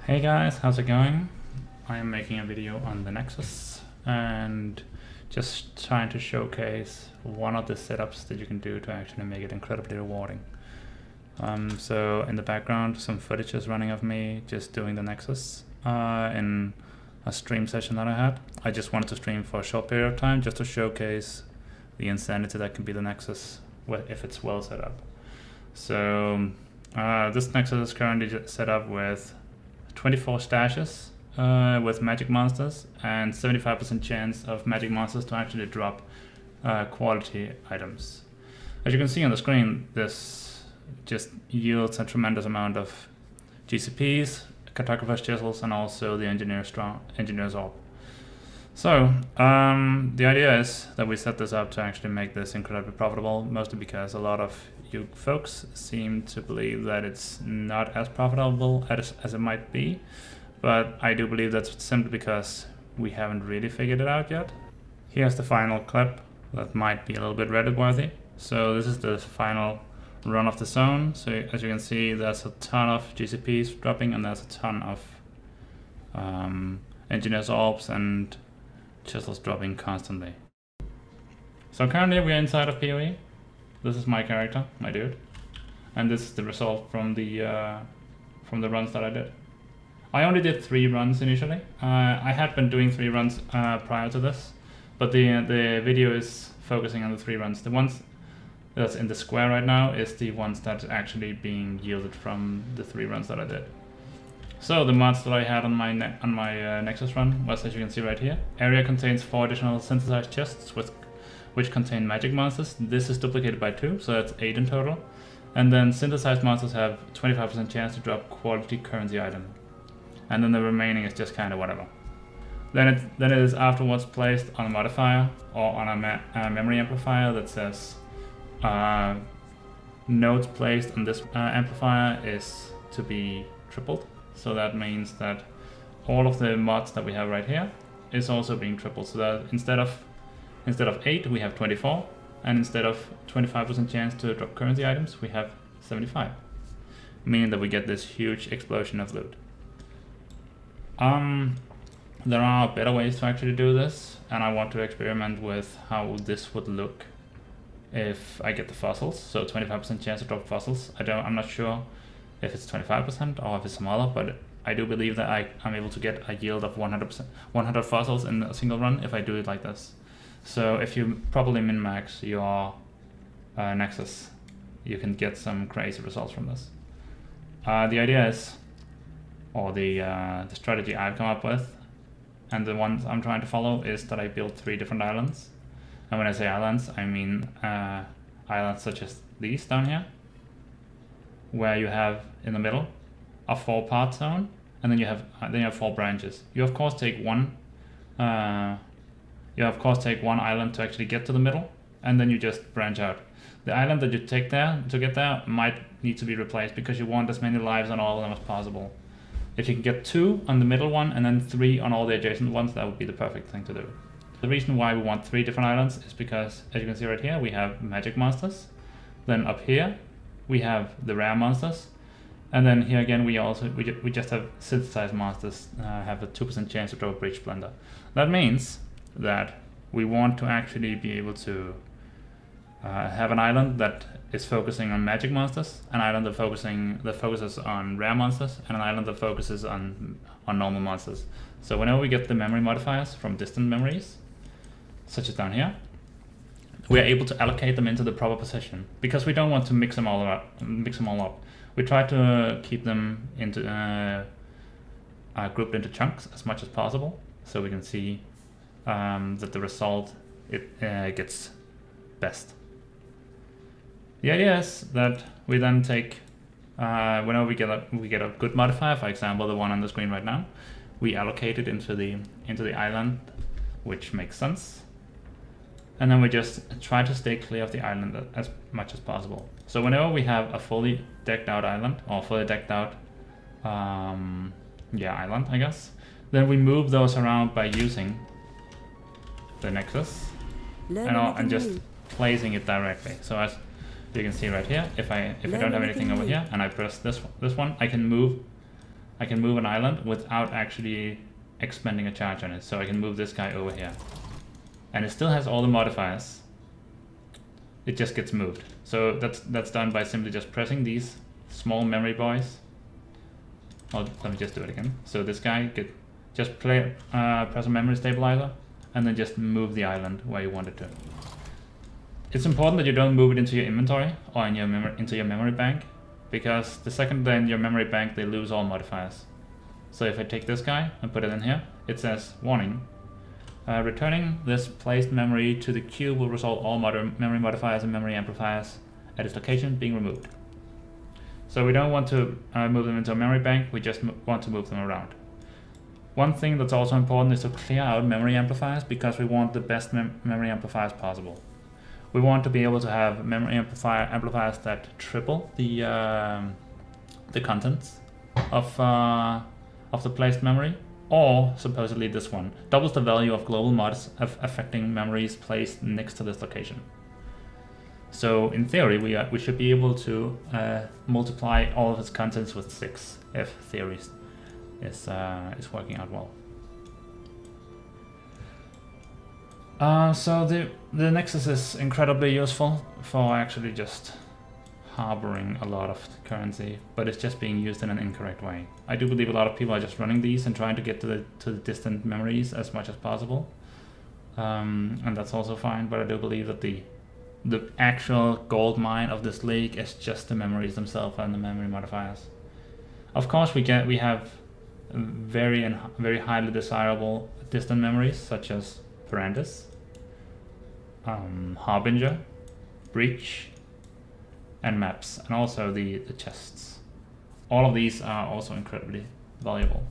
Hey guys, how's it going? I am making a video on the Nexus and just trying to showcase one of the setups that you can do to actually make it incredibly rewarding. So in the background, some footage is running of me just doing the Nexus in a stream session that I had. I just wanted to stream for a short period of time just to showcase the insanity that can be the Nexus if it's well set up. So this Nexus is currently set up with 24 stashes with magic monsters and 75% chance of magic monsters to actually drop quality items. As you can see on the screen, this just yields a tremendous amount of GCPs, cartographer's chisels, and also the engineer's orb. So the idea is that we set this up to actually make this incredibly profitable, mostly because a lot of you folks seem to believe that it's not as profitable as it might be, but I do believe that's simply because we haven't really figured it out yet. Here's the final clip that might be a little bit Reddit worthy. So this is the final run of the zone. So as you can see, there's a ton of GCPs dropping and there's a ton of engineer's orbs and chisels dropping constantly. So currently we're inside of PoE. This is my character, my dude, and this is the result from the runs that I did. I only did 3 runs initially. I had been doing 3 runs prior to this, but the video is focusing on the 3 runs. The ones that's in the square right now is the ones that's actually being yielded from the 3 runs that I did. So the mods that I had on my Nexus run was, as you can see right here. Area contains 4 additional synthesized chests which contain magic monsters. This is duplicated by 2, so that's 8 in total. And then synthesized monsters have 25% chance to drop quality currency item. And then the remaining is just kind of whatever. Then it is afterwards placed on a modifier or on a memory amplifier that says nodes placed on this amplifier is to be tripled. So that means that all of the mods that we have right here is also being tripled. So that instead of 8, we have 24, and instead of 25% chance to drop currency items, we have 75, meaning that we get this huge explosion of loot. There are better ways to actually do this, and I want to experiment with how this would look if I get the fossils. So 25% chance to drop fossils. I'm not sure if it's 25% or if it's some other, but I do believe that I'm able to get a yield of 100 fossils in a single run if I do it like this. So if you properly min-max your Nexus, you can get some crazy results from this. The idea is, or the strategy I've come up with, and the ones I'm trying to follow, is that I build 3 different islands. And when I say islands, I mean islands such as these down here, where you have in the middle a 4-part zone, and then you have 4 branches. You of course take one. You of course take one island to actually get to the middle, and then you just branch out. The island that you take there to get there might need to be replaced because you want as many lives on all of them as possible. If you can get 2 on the middle one and then 3 on all the adjacent ones, that would be the perfect thing to do. The reason why we want 3 different islands is because, as you can see right here, we have magic monsters. Then up here, we have the rare monsters. And then here again, we just have synthesized monsters have a 2% chance to drop a breach blender. That means that we want to actually be able to have an island that is focusing on magic monsters, an island that focuses on rare monsters, and an island that focuses on normal monsters. So whenever we get the memory modifiers from distant memories, such as down here, we are able to allocate them into the proper position because we don't want to mix them all up. We try to keep them into grouped into chunks as much as possible, so we can see that the result gets best. The idea is that we then take whenever we get a good modifier, for example the one on the screen right now, we allocate it into the island, which makes sense, and then we just try to stay clear of the island as much as possible. So whenever we have a fully decked out island, or fully decked out island, I guess, then we move those around by using the Nexus and just placing it directly. So as you can see right here, if I don't have anything over here and I press this one, I can move I can move an island without actually expending a charge on it. So I can move this guy over here. And it still has all the modifiers. It just gets moved. So that's done by simply just pressing these small memory boys. Oh, let me just do it again. So this guy just press a memory stabilizer and then just move the island where you want it to. It's important that you don't move it into your inventory or in into your memory bank, because the second they're in your memory bank, they lose all modifiers. So if I take this guy and put it in here, it says, warning, returning this placed memory to the queue will result all memory modifiers and memory amplifiers at its location being removed. So we don't want to move them into a memory bank, we just want to move them around. One thing that's also important is to clear out memory amplifiers, because we want the best memory amplifiers possible. We want to be able to have memory amplifiers that triple the contents of the placed memory, or supposedly this one doubles the value of global mods affecting memories placed next to this location. So in theory, we should be able to multiply all of its contents with 6 if theory is working out well. So the Nexus is incredibly useful for actually just harboring a lot of currency, but it's just being used in an incorrect way. I do believe a lot of people are just running these and trying to get to the distant memories as much as possible, and that's also fine. But I do believe that the actual gold mine of this league is just the memories themselves and the memory modifiers. Of course, we have very highly desirable distant memories such as Perandus, Harbinger, Breach, and maps, and also the chests. All of these are also incredibly valuable.